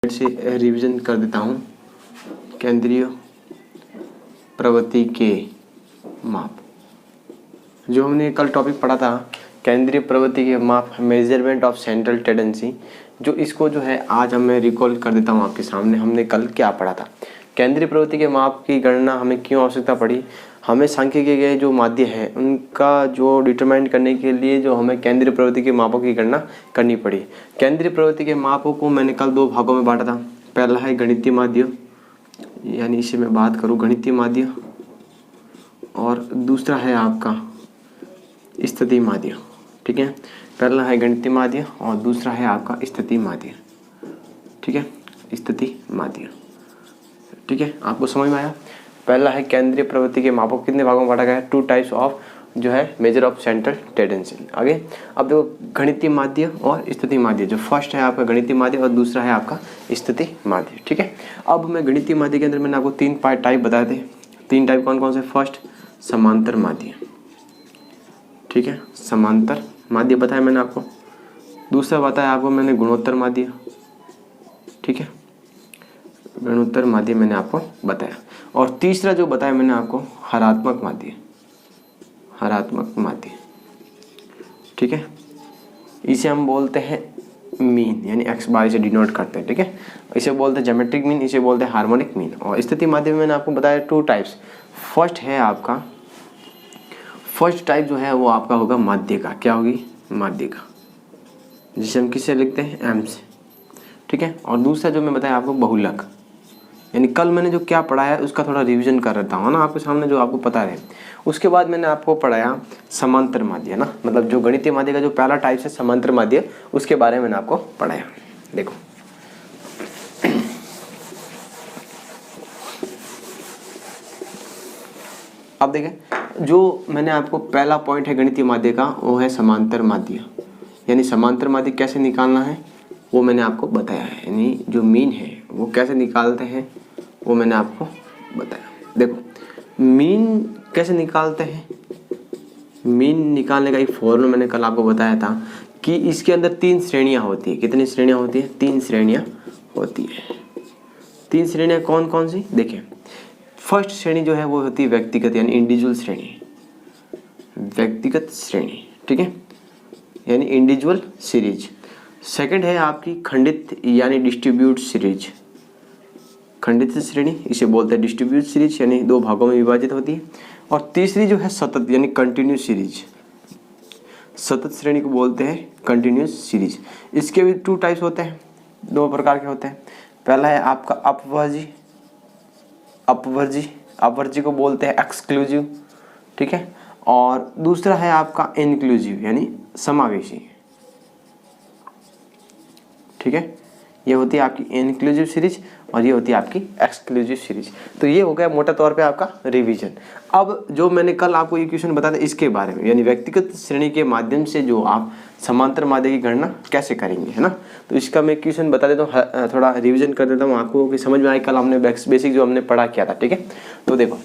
से रिवीजन कर देता हूँ। केंद्रीय प्रवृत्ति के माप, जो हमने कल टॉपिक पढ़ा था, केंद्रीय प्रवृत्ति के माप, मेजरमेंट ऑफ सेंट्रल टेंडेंसी, जो इसको जो है आज मैं रिकॉल कर देता हूँ आपके सामने। हमने कल क्या पढ़ा था? केंद्रीय प्रवृत्ति के माप की गणना हमें क्यों आवश्यकता पड़ी? हमें सांख्यिकी के जो माध्य हैं उनका जो डिटरमाइन करने के लिए जो हमें केंद्रीय प्रवृत्ति के मापों की गणना करनी पड़ी। केंद्रीय प्रवृत्ति के मापों को मैंने कल दो भागों में बांटा था। पहला है गणितीय माध्य, यानी इसे मैं बात करूँ गणितीय माध्य, और दूसरा है आपका स्थिति माध्य। ठीक है, पहला है गणितीय माध्य और दूसरा है आपका स्थिति माध्य। ठीक है, स्थिति माध्य। ठीक है, आपको समझ में आया? पहला है केंद्रीय प्रवृत्ति के मापों, कितने भागों में बांटा गया है? 2 टाइप्स ऑफ जो है मेजर ऑफ सेंट्रल टेंडेंसी। आगे अब देखो गणितीय माध्य और स्थिति माध्य। जो फर्स्ट है आपका गणितीय माध्य और दूसरा है आपका स्थिति माध्य। ठीक है, अब मैं गणितीय माध्य के अंदर मैंने आपको 3 टाइप बताए थे। 3 टाइप कौन कौन से? फर्स्ट समांतर माध्य। ठीक है, समांतर माध्य बताया मैंने आपको। दूसरा बताया आपको मैंने गुणोत्तर माध्य। ठीक है, गुणोत्तर माध्य मैंने आपको बताया। और तीसरा जो बताया मैंने आपको हरात्मक माध्य, हरात्मक माध्य। ठीक है, इसे हम बोलते हैं मीन, यानी एक्स बार इसे डिनोट करते हैं। ठीक है, इसे बोलते हैं ज्योमेट्रिक मीन, इसे बोलते हैं हार्मोनिक मीन। और स्थिति माध्य में मैंने आपको बताया 2 टाइप्स। फर्स्ट है आपका, फर्स्ट टाइप जो है वो आपका होगा माध्य का। क्या होगी? माध्य का, जिसे हम किससे लिखते हैं? एम से। ठीक है, और दूसरा जो मैं बताया आपको बहुलक, यानी कल मैंने जो क्या पढ़ाया उसका थोड़ा रिवीजन कर रहता हूँ ना आपके सामने, जो आपको पता रहे। उसके बाद मैंने आपको पढ़ाया समांतर माध्य ना, मतलब जो गणितीय माध्य का जो पहला टाइप है समांतर माध्य, उसके बारे में मैंने आपको पढ़ाया। देखो अब देखें, जो मैंने आपको पहला पॉइंट है गणितीय माध्य का, वो है समांतर माध्य। यानी समांतर माध्य कैसे निकालना है वो मैंने आपको बताया है। यानी जो मीन है वो कैसे निकालते हैं वो मैंने आपको बताया। देखो मीन कैसे निकालते हैं, मीन निकालने का एक फॉर्मूला मैंने कल आपको बताया था कि इसके अंदर 3 श्रेणियां होती है। कितनी श्रेणियां होती है? 3 श्रेणियां होती है। 3 श्रेणियां कौन कौन सी? देखिए, फर्स्ट श्रेणी जो है वो होती है व्यक्तिगत, यानी इंडिविजुअल श्रेणी, व्यक्तिगत श्रेणी। ठीक है, यानी इंडिविजुअल सीरीज। सेकंड है आपकी खंडित यानी डिस्ट्रीब्यूट सीरीज, खंडित श्रेणी, इसे बोलते हैं डिस्ट्रीब्यूट सीरीज, यानी 2 भागों में विभाजित होती है। और तीसरी जो है सतत यानी कंटिन्यूस सीरीज, सतत श्रेणी को बोलते हैं कंटिन्यूस सीरीज। इसके भी 2 टाइप्स होते हैं, 2 प्रकार के होते हैं। पहला है आपका अपवर्जी, अपवर्जी, अपवर्जी को बोलते हैं एक्सक्लूसिव। ठीक है, और दूसरा है आपका इंक्लूसिव यानी समावेशी। ठीक है, ये होती है आपकी इंक्लूसिव सीरीज और ये होती है आपकी एक्सक्लूसिव सीरीज। तो ये हो गया मोटा तौर पे आपका रिवीजन। अब जो मैंने कल आपको ये क्वेश्चन बताया था इसके बारे में, यानी व्यक्तिगत श्रेणी के माध्यम से जो आप समांतर माध्य की गणना कैसे करेंगे, है ना। तो इसका मैं क्वेश्चन बता देता हूँ, थोड़ा रिविजन कर देता हूँ आपको कि समझ में आए। कल हमने बेसिक जो हमने पढ़ा किया था। ठीक है, तो देखो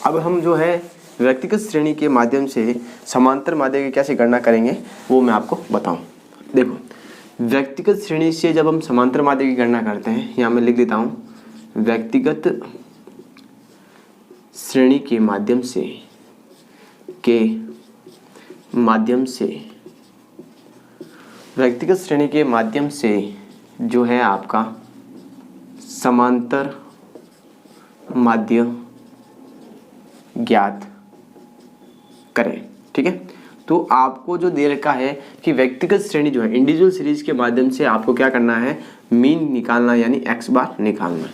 अब हम जो है व्यक्तिगत श्रेणी के माध्यम से समांतर माध्य की कैसे गणना करेंगे वो मैं आपको बताऊँ। देखो व्यक्तिगत श्रेणी से जब हम समांतर माध्य की गणना करते हैं, यहाँ मैं लिख देता हूँ, व्यक्तिगत श्रेणी के माध्यम से व्यक्तिगत श्रेणी के माध्यम से जो है आपका समांतर माध्य ज्ञात करें। ठीक है, तो आपको जो दे रखा है कि व्यक्तिगत श्रेणी जो है इंडिविजुअल सीरीज के माध्यम से आपको क्या करना है? मीन निकालना, यानी एक्स बार निकालना।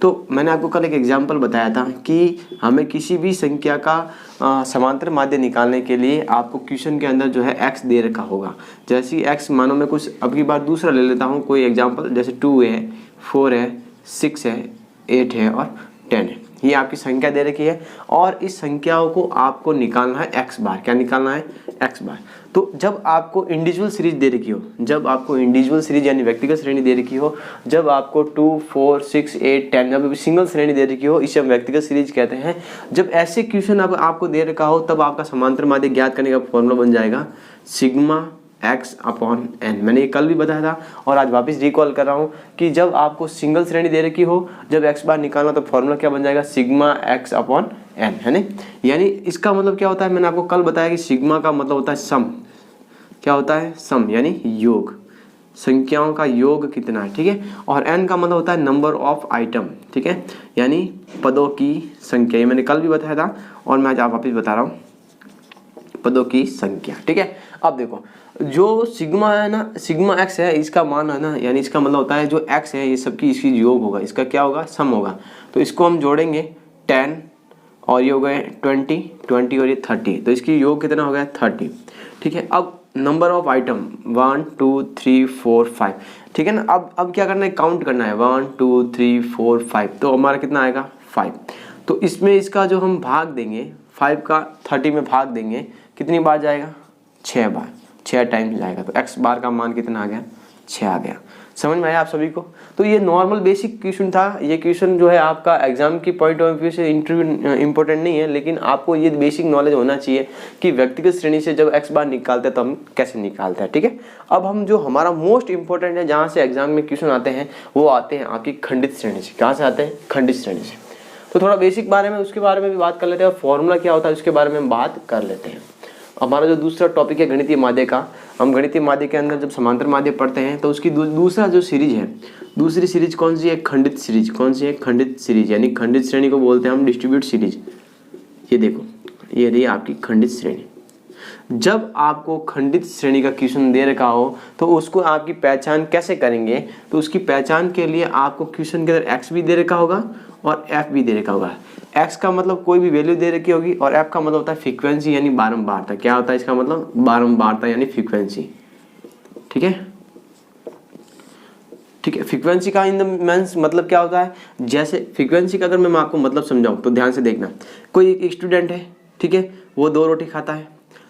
तो मैंने आपको कल एक एग्जांपल बताया था कि हमें किसी भी संख्या का समांतर माध्य निकालने के लिए आपको क्वेश्चन के अंदर जो है एक्स दे रखा होगा। जैसे एक्स मानो मैं कुछ अब की बार दूसरा ले लेता हूँ कोई एग्जाम्पल, जैसे 2 है, 4 है, 6 है, 8 है और 10 है। ये आपकी संख्या दे रखी है और इस संख्याओं को आपको निकालना है एक्स बार। क्या निकालना है? एक्स बार। तो जब आपको इंडिविजुअल सीरीज दे रखी हो, जब आपको इंडिविजुअल सीरीज यानी व्यक्तिगत श्रेणी दे रखी हो, जब आपको 2, 4, 6, 8, 10 जब सिंगल श्रेणी दे रखी हो, इसे हम व्यक्तिगत सीरीज कहते हैं। जब ऐसे क्वेश्चन आपको दे रखा हो तब आपका समांतर माध्य ज्ञात करने का फॉर्मूला बन जाएगा सिग्मा एक्स अपॉन एन। मैंने ये कल भी बताया था और आज वापस रिकॉल कर रहा हूँ कि जब आपको सिंगल श्रेणी दे रखी हो, जब एक्स बार निकालना तो फॉर्मूला क्या बन जाएगा, सिग्मा एक्स अपॉन एन, है ना। यानी इसका मतलब क्या होता है, मैंने आपको कल बताया कि सिग्मा का मतलब होता है सम। क्या होता है, सम यानी योग, संख्याओं का योग कितना है, ठीक है। और एन का मतलब होता है नंबर ऑफ आइटम, ठीक है, यानी पदों की संख्या। ये मैंने कल भी बताया था और मैं आज आप वापस बता रहा हूँ, पदों की संख्या, ठीक है। अब देखो जो सिग्मा है ना, सिग्मा एक्स है, इसका मान है ना, यानी इसका मतलब होता है जो एक्स है ये सबकी इसकी योग होगा, इसका क्या होगा, सम होगा। तो इसको हम जोड़ेंगे 10 और ये हो गए 20 और ये 30, तो इसकी योग कितना हो गया 30, ठीक है। अब नंबर ऑफ आइटम 1 2 3 4 5, ठीक है ना। अब क्या करना है, काउंट करना है 1 2 3 4 5, तो हमारा कितना आएगा 5। तो इसमें इसका जो हम भाग देंगे 5 का 30 में भाग देंगे, कितनी बार जाएगा, 6 बार, 6 टाइम्स जाएगा। तो एक्स बार का मान कितना आ गया, 6 आ गया। समझ में आया आप सभी को। तो ये नॉर्मल बेसिक क्वेश्चन था। ये क्वेश्चन जो है आपका एग्जाम की पॉइंट ऑफ व्यू से इंटरव्यू इंपॉर्टेंट नहीं है, लेकिन आपको ये बेसिक नॉलेज होना चाहिए कि व्यक्तिगत श्रेणी से जब एक्स बार निकालते हैं तो हम कैसे निकालते हैं, ठीक है। अब हम जो हमारा मोस्ट इंपॉर्टेंट है, जहाँ से एग्जाम में क्वेश्चन आते हैं, वो आते हैं आपकी खंडित श्रेणी से। कहाँ से आते हैं, खंडित श्रेणी से। तो थोड़ा बेसिक बारे में उसके बारे में भी बात कर लेते हैं और फॉर्मूला क्या होता है उसके बारे में बात कर लेते हैं। हमारा जो दूसरा टॉपिक है गणितीय माध्य का, हम गणितीय माध्य के अंदर जब समांतर माध्य पढ़ते हैं तो उसकी दूसरा जो सीरीज है, दूसरी सीरीज कौन सी है, खंडित सीरीज। कौन सी है, खंडित सीरीज, यानी खंडित श्रेणी को बोलते हैं हम डिस्ट्रीब्यूट सीरीज। ये देखो, ये रही आपकी खंडित श्रेणी। जब आपको खंडित श्रेणी का क्वेश्चन दे रखा हो तो उसको आपकी पहचान कैसे करेंगे, तो उसकी पहचान के लिए आपको क्वेश्चन के अंदर एक्स भी दे रखा होगा और एफ भी दे रखा होगा। एक्स का मतलब कोई भी वैल्यू दे रखी होगी और एफ का मतलब होता है फ्रीक्वेंसी यानी बारंबारता। क्या होता है इसका मतलब, बारंबारता यानी फ्रीक्वेंसी, ठीक है, ठीक है। फ्रीक्वेंसी का इन द मीन्स मतलब क्या होता है, जैसे फ्रीक्वेंसी का अगर मैं आपको मतलब समझाऊं तो ध्यान से देखना। कोई एक स्टूडेंट है, ठीक है, वो 2 रोटी खाता है।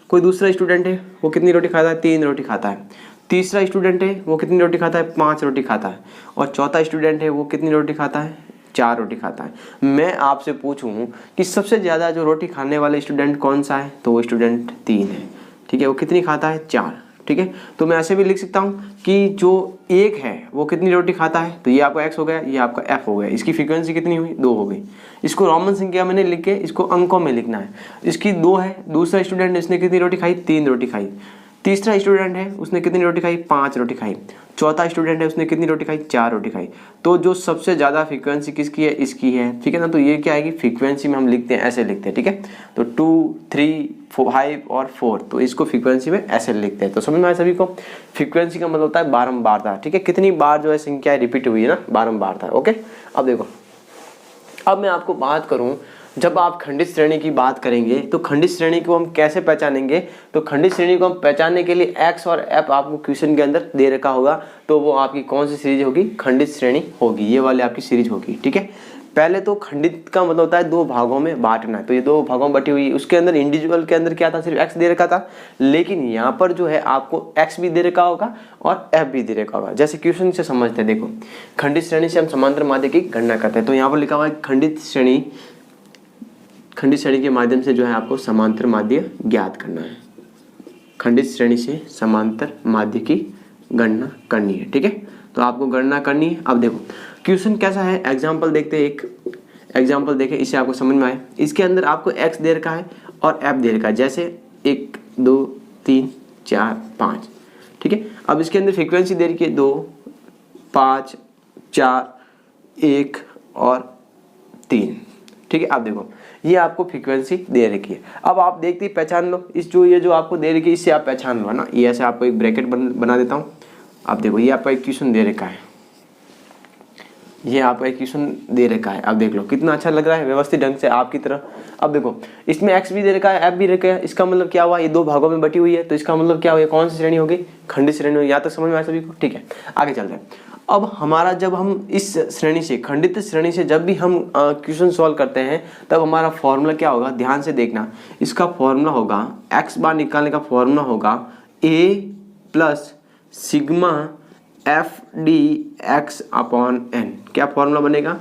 कोई दूसरा स्टूडेंट है, वो कितनी रोटी खाता है, 3 रोटी खाता है। तीसरा स्टूडेंट है, वो कितनी रोटी खाता है, 5 रोटी खाता है। और चौथा स्टूडेंट है, वो कितनी रोटी खाता है, 4 रोटी खाता है। मैं आपसे पूछूं कि सबसे ज़्यादा जो रोटी खाने वाला स्टूडेंट कौन सा है, तो वो स्टूडेंट 3 है, ठीक है। वो कितनी खाता है, 4, ठीक है। तो मैं ऐसे भी लिख सकता हूँ कि जो 1 है वो कितनी रोटी खाता है, तो ये आपका एक्स हो गया, ये आपका एफ हो गया। इसकी फ्रीक्वेंसी कितनी हुई, 2 हो गई। इसको रोमन संख्या मैंने लिख के इसको अंकों में लिखना है। इसकी 2 है। दूसरा स्टूडेंट इसने कितनी रोटी खाई, 3 रोटी खाई। तीसरा स्टूडेंट है, उसने कितनी रोटी खाई, 5 रोटी खाई। चौथा स्टूडेंट है, उसने कितनी रोटी खाई, 4 रोटी खाई। तो जो सबसे ज़्यादा फ्रीक्वेंसी किसकी है, इसकी है, ठीक है ना। तो ये क्या आएगी, फ्रीक्वेंसी में हम लिखते हैं, ऐसे लिखते हैं, ठीक है। तो 2 3 5 और 4, तो इसको फ्रीक्वेंसी में ऐसे लिखते हैं। तो समझ में आया सभी को। फ्रीक्वेंसी का मतलब होता है बारंबारता, ठीक है, कितनी बार जो है संख्या रिपीट हुई है ना, बारंबारता, ओके। अब देखो, अब मैं आपको बात करूं, जब आप खंडित श्रेणी की बात करेंगे तो खंडित श्रेणी को हम कैसे पहचानेंगे, तो खंडित श्रेणी को हम पहचानने के लिए एक्स और एफ आपको क्वेश्चन के अंदर दे रखा होगा। तो वो आपकी कौन सी सीरीज होगी, खंडित श्रेणी होगी, ये वाली आपकी सीरीज होगी, ठीक है। पहले तो खंडित का मतलब होता है 2 भागों में बांटना, तो ये 2 भागों में बटी हुई। उसके अंदर इंडिविजुअल के अंदर क्या था, सिर्फ एक्स दे रखा था, लेकिन यहाँ पर जो है आपको एक्स भी दे रखा होगा और एफ भी दे रखा होगा। जैसे क्वेश्चन से समझते हैं, देखो खंडित श्रेणी से हम समांतर माध्य की गणना करते हैं। तो यहाँ पर लिखा हुआ है खंडित श्रेणी के माध्यम से जो है आपको समांतर माध्य ज्ञात करना है। खंडित श्रेणी से समांतर माध्य की गणना करनी है, ठीक है। तो आपको गणना करनी है। अब देखो क्वेश्चन कैसा है, एग्जाम्पल देखते हैं, एक एग्जाम्पल देखें, इससे आपको समझ में आए। इसके अंदर आपको एक्स दे रखा है और एफ दे रखा है, जैसे 1 2 3 4 5, ठीक है। अब इसके अंदर फ्रीक्वेंसी दे रखी है 2 5 4 1 और 3, ठीक है। अब देखो ये आपको फ्रीक्वेंसी दे रखी है। अब आप देखते ही पहचान लो, इस जो ये जो आपको दे रखी है इससे आप पहचान लो, है ना। ये ऐसे आपको एक ब्रैकेट बना देता हूँ। अब देखो ये आपका एक क्वेश्चन दे रखा है, ये आपका एक क्वेश्चन दे रखा है। अब देख लो कितना अच्छा लग रहा है, व्यवस्थित ढंग से आपकी तरह। अब देखो इसमें एक्स भी दे रखा है, एफ भी रखा है। इसका मतलब क्या हुआ, ये 2 भागों में बटी हुई है, तो इसका मतलब क्या हुआ, कौन सी श्रेणी होगी, खंडित श्रेणी होगी। यहाँ तक समझ में आया सभी को, ठीक है। आगे चलते हैं। अब हमारा जब हम इस श्रेणी से, खंडित श्रेणी से जब भी हम क्वेश्चन सॉल्व करते हैं, तब हमारा फॉर्मूला क्या होगा, ध्यान से देखना। इसका फॉर्मूला होगा, एक्स बार निकालने का फॉर्मूला होगा a plus sigma F D X upon N. क्या फॉर्मूला बनेगा,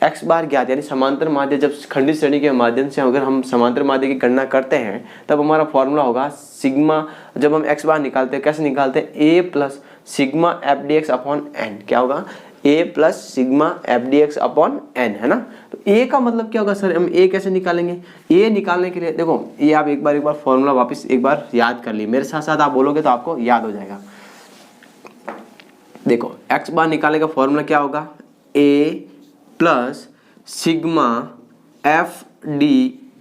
एक्स बार ज्ञात, यानी समांतर माध्य जब खंडित श्रेणी के माध्यम से अगर हम समांतर माध्य की गणना करते हैं तब हमारा फॉर्मूला होगा सिग्मा, जब हम एक्स बार निकालते हैं कैसे निकालते हैं, A plus sigma F D X upon N. क्या होगा, A plus sigma F D X upon N, है ना। तो ए का मतलब क्या होगा सर, हम ए कैसे निकालेंगे, ए निकालने के लिए देखो ये आप एक बार फॉर्मूला वापस एक बार याद कर ली, मेरे साथ साथ आप बोलोगे तो आपको याद हो जाएगा। देखो एक्स बार निकालने का फॉर्मूला क्या होगा, A plus sigma F D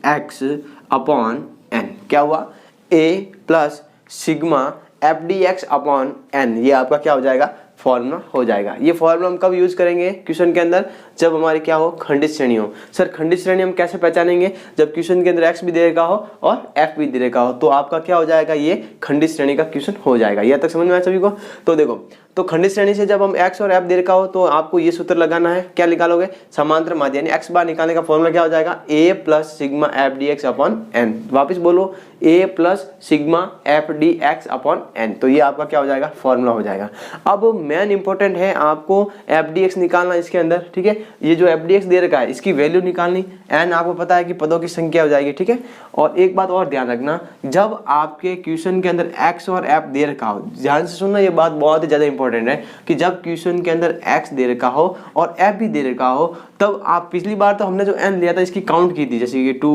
X upon N. क्या हुआ, A plus sigma F D X upon N, ये आपका क्या हो जाएगा, फॉर्मूला हो जाएगा। ये फॉर्मूला हम कब यूज करेंगे क्वेश्चन के अंदर, जब हमारी क्या हो, खंडित श्रेणी हो। सर खंडित श्रेणी हम कैसे पहचानेंगे, जब क्वेश्चन के अंदर एक्स भी दे रखा हो और एफ भी दे रखा हो, तो आपका क्या हो जाएगा, ये खंडित श्रेणी का क्वेश्चन हो जाएगा। यह तक समझ में आया सभी को। तो देखो, तो खंडित श्रेणी से जब हम एक्स और एफ दे रखा हो तो आपको ये सूत्र लगाना है, क्या निकालोगे, समांतर माध्य, यानी एक्स बार निकालने का फॉर्मूला क्या हो जाएगा, A plus sigma F D X upon N. वापिस बोलो, A plus sigma F D X upon N, तो ये आपका क्या हो जाएगा, फॉर्मूला हो जाएगा। अब मेन इंपॉर्टेंट है आपको एफ डी एक्स निकालना इसके अंदर, ठीक है। ये जो एफ डी एक्स दे रखा है इसकी वैल्यू निकालनी, एन आपको पता है कि पदों की संख्या हो जाएगी, ठीक है। और एक बात और ध्यान रखना, जब आपके क्वेश्चन के अंदर एक्स और एफ दे रखा हो, ध्यान से सुनना, ये बात बहुत ही ज्यादा इंपॉर्टेंट है कि जब क्वेश्चन के अंदर एक्स दे रखा हो और एफ भी दे रखा हो, तब आप, पिछली बार तो हमने जो एन लिया था इसकी काउंट की थी, जैसे कि 2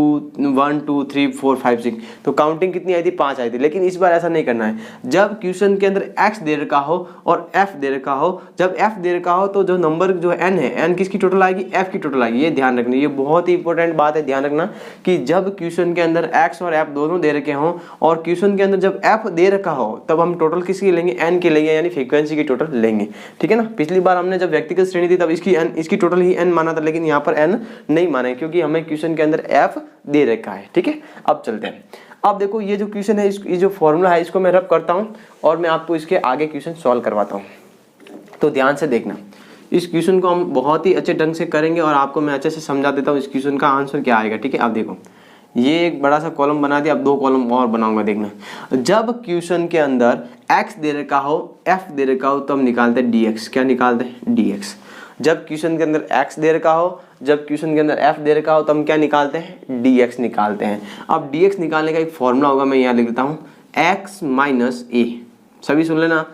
1 2 3 4 5 6, तो काउंटिंग कितनी आई थी, 5 आई थी। लेकिन इस बार ऐसा नहीं करना है, जब क्वेश्चन के अंदर एक्स दे रखा हो और एफ दे रखा हो, जब एफ दे रखा हो तो जो नंबर जो एन है, एन किसकी टोटल आएगी, एफ की टोटल आएगी। ये ध्यान रखना, ये बहुत ही इंपॉर्टेंट बात है, ध्यान रखना कि जब क्वेश्चन के अंदर एक्स और एफ दोनों दे रखे हों और क्वेश्चन के अंदर जब एफ दे रखा हो तब हम टोटल किसकी लेंगे, एन की लेंगे, यानी फ्रीक्वेंसी की टोटल लेंगे, ठीक है ना। पिछली बार हमने जब व्यक्तिगत श्रेणी थी तब इसकी टोटल ही एन माना था, लेकिन यहाँ पर एन नहीं माना है क्योंकि हमें क्वेश्चन के अंदर एफ दे रखा है, ठीक है। अब चलते हैं, अब देखो ये जो क्वेश्चन है, ये जो फॉर्मूला है इसको मैं रब करता हूँ और मैं आपको इसके आगे क्वेश्चन सॉल्व करवाता हूँ। तो ध्यान से देखना, इस क्वेश्चन को हम बहुत ही अच्छे ढंग से करेंगे और आपको मैं अच्छे से समझा देता हूँ इस क्वेश्चन का आंसर क्या आएगा, ठीक है। अब देखो, ये एक बड़ा सा कॉलम बना दिया, अब 2 कॉलम और बनाऊंगा, देखना। जब क्वेश्चन के अंदर x दे रखा हो, f दे रखा हो, तो हम निकालते हैं dx। क्या निकालते हैं, dx। जब क्वेश्चन के अंदर x दे रखा हो, जब क्वेश्चन के अंदर f दे रखा हो, तो हम क्या निकालते हैं, dx निकालते हैं। अब dx निकालने का एक फॉर्मूला होगा, मैं यहाँ लिख देता हूँ, x माइनस a। सभी सुन लेना,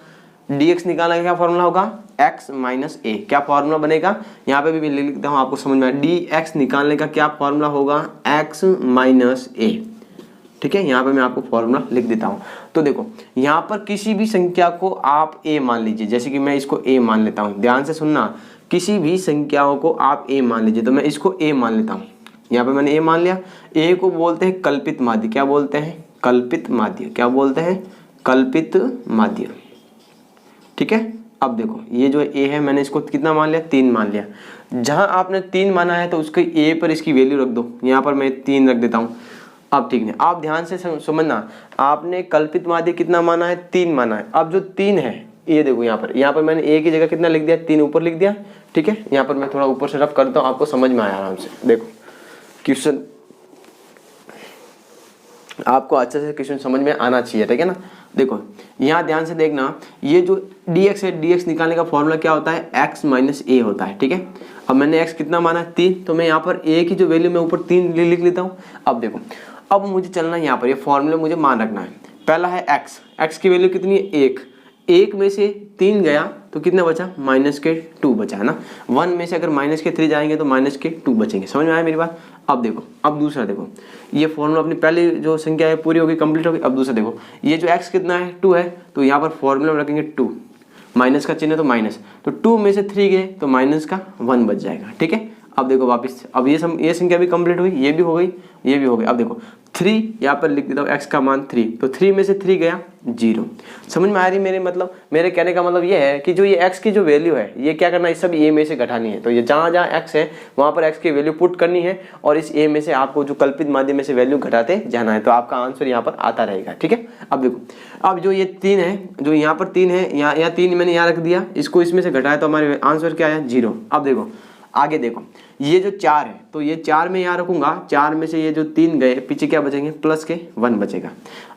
dx निकालने का क्या फॉर्मूला होगा, x माइनस a। क्या फॉर्मूला बनेगा, यहाँ पे भी लिख देता हूँ, आपको समझ में आए। dx निकालने का क्या फॉर्मूला होगा, x माइनस a, ठीक है। यहाँ पे मैं आपको फॉर्मूला लिख देता हूँ। तो देखो, यहाँ पर किसी भी संख्या को आप a मान लीजिए, जैसे कि मैं इसको a मान लेता हूँ, ध्यान से सुनना, किसी भी संख्याओं को आप a मान लीजिए, तो मैं इसको a मान लेता हूँ। यहाँ पे मैंने a मान लिया। a को बोलते हैं कल्पित माध्य। क्या बोलते हैं, कल्पित माध्य। क्या बोलते हैं, कल्पित माध्य, ठीक है। अब देखो, ये जो a है, मैंने इसको कितना मान लिया, 3 मान लिया। जहां आपने 3 माना है तो उसके a पर इसकी वैल्यू रख दो, यहाँ पर मैं 3 रख देता हूँ। अब ठीक है, आप ध्यान से समझना, आपने कल्पित माध्य कितना माना है, 3 माना है। अब जो 3 है, ये देखो यहाँ पर मैंने a की जगह कितना लिख दिया, 3 ऊपर लिख दिया, ठीक है। यहाँ पर मैं थोड़ा ऊपर से रफ करता हूँ, आपको समझ में आया आराम से। देखो क्वेश्चन, आपको अच्छे से क्वेश्चन समझ में आना चाहिए, ठीक है ना। देखो यहाँ ध्यान से देखना, ये जो dx है, dx निकालने का फॉर्मूला क्या होता है, x माइनस a होता है, ठीक है। अब मैंने x कितना माना है, 3, तो मैं यहाँ पर a की जो वैल्यू मैं ऊपर 3 लिख लेता हूँ। अब देखो, अब मुझे चलना है यहाँ पर, ये फॉर्मूला मुझे मान रखना है। पहला है x की वैल्यू कितनी है, 1 में से 3 गया तो कितना बचा, माइनस के 2 बचा, है ना। 1 में से अगर माइनस के 3 जाएंगे तो माइनस के 2 बचेंगे। समझ में आया मेरी बात। अब देखो, अब दूसरा देखो, ये फॉर्मूला अपनी पहली जो संख्या है पूरी होगी, कंप्लीट होगी। अब दूसरा देखो, ये जो x कितना है, 2 है, तो यहाँ पर फॉर्मूला में रखेंगे 2, माइनस का चिन्ह है तो माइनस, तो 2 में से 3 गए तो माइनस का 1 बच जाएगा, ठीक है। अब देखो वापस, अब ये संख्या भी कंप्लीट हुई, ये भी हो गई, ये भी हो गई। अब देखो 3 यहाँ पर लिख देता हूँ, x का मान 3, तो 3 में से 3 गया 0। समझ में आ रही मेरे मतलब, मेरे कहने का मतलब ये है कि जो ये x की जो वैल्यू है, ये क्या करना है, इस सब a में से घटानी है। तो ये जहाँ जहाँ x है वहाँ पर x की वैल्यू पुट करनी है और इस a में से आपको जो कल्पित माध्य में से वैल्यू घटाते जाना है, तो आपका आंसर यहाँ पर आता रहेगा, ठीक है। अब देखो, अब जो ये 3 है, जो यहाँ पर 3 है, यहाँ 3 मैंने यहाँ रख दिया, इसको इसमें से घटाया तो हमारे आंसर क्या है, 0। अब देखो, आगे देखो, ये जो 4 है तो ये 4 में यहाँ रखूंगा, 4 में से ये जो 3 गए, पीछे क्या बचेंगे, प्लस के 1 बचेगा।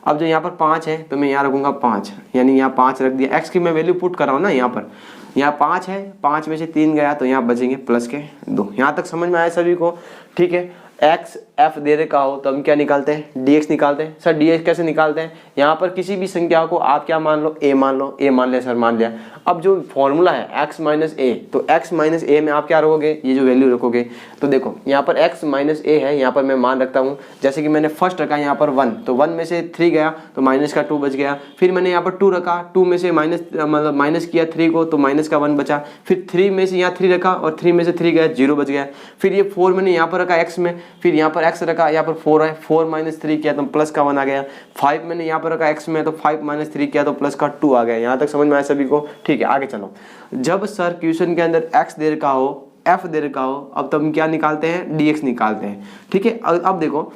अब जो यहाँ पर 5 है तो मैं यहाँ रखूंगा 5, यानी यहाँ 5 रख दिया। एक्स की मैं वैल्यू पुट कर रहा हूँ ना यहाँ पर, यहाँ 5 है, 5 में से 3 गया तो यहाँ बचेंगे प्लस के 2। यहाँ तक समझ में आया सभी को? ठीक है। एक्स एफ दे रखा हो तो हम क्या निकालते हैं, डी एक्स निकालते हैं। सर डी एक्स कैसे निकालते हैं? यहाँ पर किसी भी संख्या को आप क्या मान लो, ए मान लो, ए मान लिया सर, मान लिया। अब जो फॉर्मूला है एक्स माइनस ए, तो एक्स माइनस ए में आप क्या रखोगे, ये जो वैल्यू रखोगे। तो देखो यहाँ पर एक्स माइनस ए है, यहाँ पर मैं मान रखता हूँ, जैसे कि मैंने फर्स्ट रखा यहाँ पर 1, तो 1 में से 3 गया तो माइनस का 2 बच गया। फिर मैंने यहाँ पर 2 रखा, 2 में से माइनस मतलब माइनस किया 3 को तो माइनस का 1 बचा। फिर 3 में से यहाँ 3 रखा और 3 में से 3 गया, 0 बच गया। फिर ये 4 मैंने यहाँ पर रखा एक्स में, फिर यहाँ पर एक्स रखा, यहाँ पर 4 है, 4 माइनस 3 किया तो प्लस का 1 आ गया। 5 मैंने यहाँ पर रखा एक्स में, तो 5 माइनस 3 किया तो प्लस का 2 आ गया। यहाँ तक समझ में आया सभी को? ठीक है, आगे चलो। जब सर क्वेश्चन के अंदर एक्स दे रखा हो, एफ दे रखा हो, अब तो हम क्या निकालते हैं, डी एक्स निकालते हैं। ठीक है। अब देखो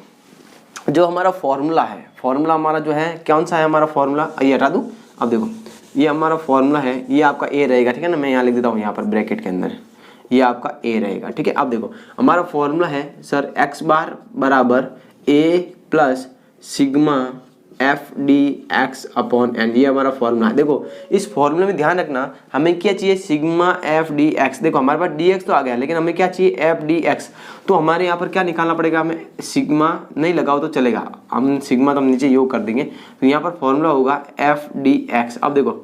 जो हमारा फॉर्मूला है, फॉर्मूला हमारा जो है कौन सा है, हमारा फॉर्मूला ये हटा दूँ। अब देखो ये हमारा फॉर्मूला है, ये आपका ए रहेगा, ठीक है ना। मैं यहाँ लिख देता हूँ यहाँ पर ब्रैकेट के अंदर, ये आपका ए रहेगा। ठीक है। अब देखो हमारा फॉर्मूला है सर एक्स बार बराबर A plus sigma F D X upon N, ये हमारा फॉर्मूला है। देखो इस फॉर्मूले में ध्यान रखना, हमें क्या चाहिए, सिग्मा एफ डी एक्स। देखो हमारे पास डी एक्स तो आ गया, लेकिन हमें क्या चाहिए, एफ डी एक्स। तो हमारे यहाँ पर क्या निकालना पड़ेगा, हमें सिग्मा नहीं लगाओ तो चलेगा, हम सिग्मा तो हम नीचे योग कर देंगे। तो यहाँ पर फॉर्मूला होगा एफ डी एक्स। अब देखो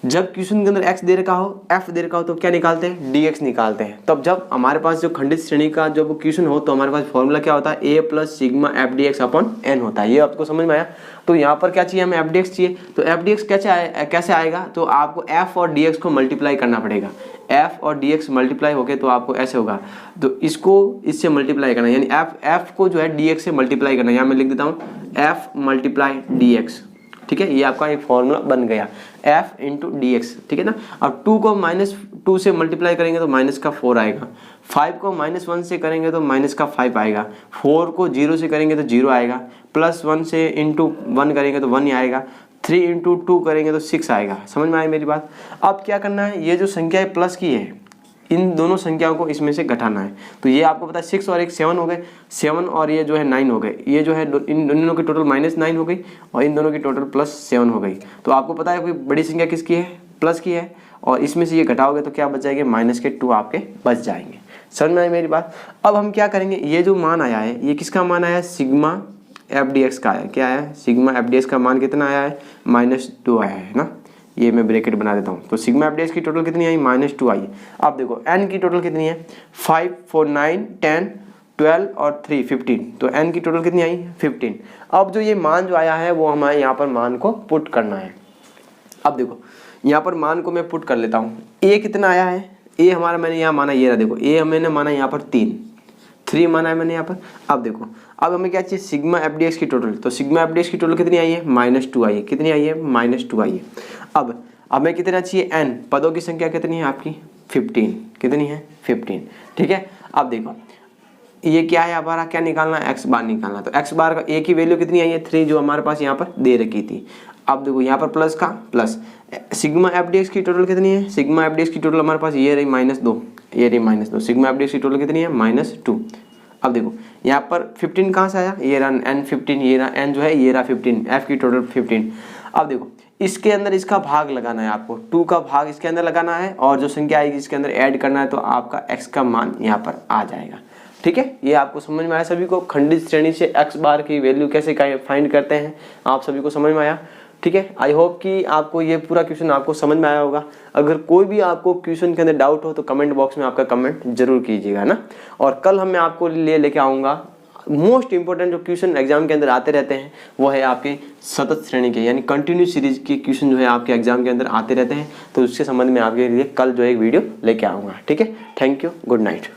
जब क्वेश्चन के अंदर x दे रखा हो, f दे रखा हो तो क्या निकालते हैं, dx निकालते हैं। तब जब हमारे पास जो खंडित श्रेणी का जब क्वेश्चन हो तो हमारे पास फॉर्मूला क्या होता है, a plus sigma F D X upon N होता है। ये आपको समझ में आया? तो यहाँ पर क्या चाहिए, हमें एफ डी एक्स चाहिए। तो एफ डी एक्स कैसे आएगा, तो आपको f और dx को मल्टीप्लाई करना पड़ेगा। f और dx मल्टीप्लाई हो गए तो आपको ऐसे होगा, तो इसको इससे मल्टीप्लाई करना, यानी f को जो है dx से मल्टीप्लाई करना। यहाँ मैं लिख देता हूँ f मल्टीप्लाई dx। ठीक है, ये आपका एक फॉर्मूला बन गया, f इंटू डी एक्स। ठीक है ना। अब 2 को -2 से मल्टीप्लाई करेंगे तो माइनस का 4 आएगा। 5 को -1 से करेंगे तो माइनस का 5 आएगा। 4 को 0 से करेंगे तो 0 आएगा। +1 से इंटू 1 करेंगे तो 1 ही आएगा। 3 इंटू 2 करेंगे तो 6 आएगा। समझ में आई मेरी बात? अब क्या करना है, ये जो संख्या है प्लस की है, इन दोनों संख्याओं को इसमें से घटाना है। तो ये आपको पता है 6 और 1 7 हो गए, 7 और ये जो है 9 हो गए। ये जो है इन दोनों की टोटल -9 हो गई और इन दोनों की टोटल +7 हो गई। तो आपको पता है कोई बड़ी संख्या किसकी है, प्लस की है, और इसमें से ये घटाओगे तो क्या बच जाएंगे, -2 आपके बच जाएंगे। समझ में आई मेरी बात? अब हम क्या करेंगे, ये जो मान आया है ये किसका मान आया है, सिग्मा एफ डी एक्स का आया। क्या आया है, सिग्मा एफ डी एक्स का मान कितना आया है, -2 आया है ना। ये मैं ब्रैकेट बना देता हूँ। तो सिग्मा एफ डी एक्स की टोटल कितनी आई, -2 आई। अब देखो एन की टोटल कितनी है, 5 4 9 10 12 और 3 15। तो एन की टोटल कितनी आई, 15। अब जो ये मान जो आया है वो हमारे यहाँ पर मान को पुट करना है। अब देखो यहाँ पर मान को मैं पुट कर लेता हूँ। ए कितना आया है, ए हमारा मैंने यहाँ माना, ये रहा देखो, ए मैंने माना यहाँ पर 3 माना है मैंने यहाँ पर। अब देखो अब हमें क्या चाहिए, सिग्मा एफ डी एक्स की टोटल। तो सिग्मा एफ डी एक्स की टोटल कितनी आई है, -2 आई है। कितनी आई है, -2 आई है। अब हमें कितना चाहिए, एन, पदों की संख्या कितनी है आपकी, 15। कितनी है, 15। ठीक है। अब देखो ये क्या है हमारा, क्या निकालना है, एक्स बार निकालना। तो एक्स बार का ए की वैल्यू कितनी आई है, 3, जो हमारे पास यहाँ पर दे रखी थी। अब देखो यहाँ पर प्लस का plus, sigma F D x की टोटल कितनी है, सिग्मा एफ डी एक्स की टोटल हमारे पास ये रही -2, ये रही -2। सिग्मा एफ डी एक्स की टोटल कितनी है, -2। अब देखो यहाँ पर 15 कहाँ से आया, ये रहा n 15, ये रहा n जो है, ये रहा 15, f की टोटल 15। अब देखो इसके अंदर इसका भाग लगाना है आपको, 2 का भाग इसके अंदर लगाना है, और जो संख्या आएगी इसके अंदर ऐड करना है, तो आपका x का मान यहाँ पर आ जाएगा। ठीक है, ये आपको समझ में आया सभी को? खंडित श्रेणी से x बार की वैल्यू कैसे फाइंड करते हैं, आप सभी को समझ में आया? ठीक है, आई होप कि आपको ये पूरा क्वेश्चन आपको समझ में आया होगा। अगर कोई भी आपको क्वेश्चन के अंदर डाउट हो तो कमेंट बॉक्स में आपका कमेंट जरूर कीजिएगा ना। और कल मैं आपको लेके आऊँगा मोस्ट इंपॉर्टेंट जो क्वेश्चन एग्जाम के अंदर आते रहते हैं, वो है आपके सतत श्रेणी के, यानी कंटिन्यू सीरीज के क्वेश्चन जो है आपके एग्जाम के अंदर आते रहते हैं। तो उसके संबंध में आपके लिए कल जो है एक वीडियो लेके आऊँगा। ठीक है, थैंक यू, गुड नाइट।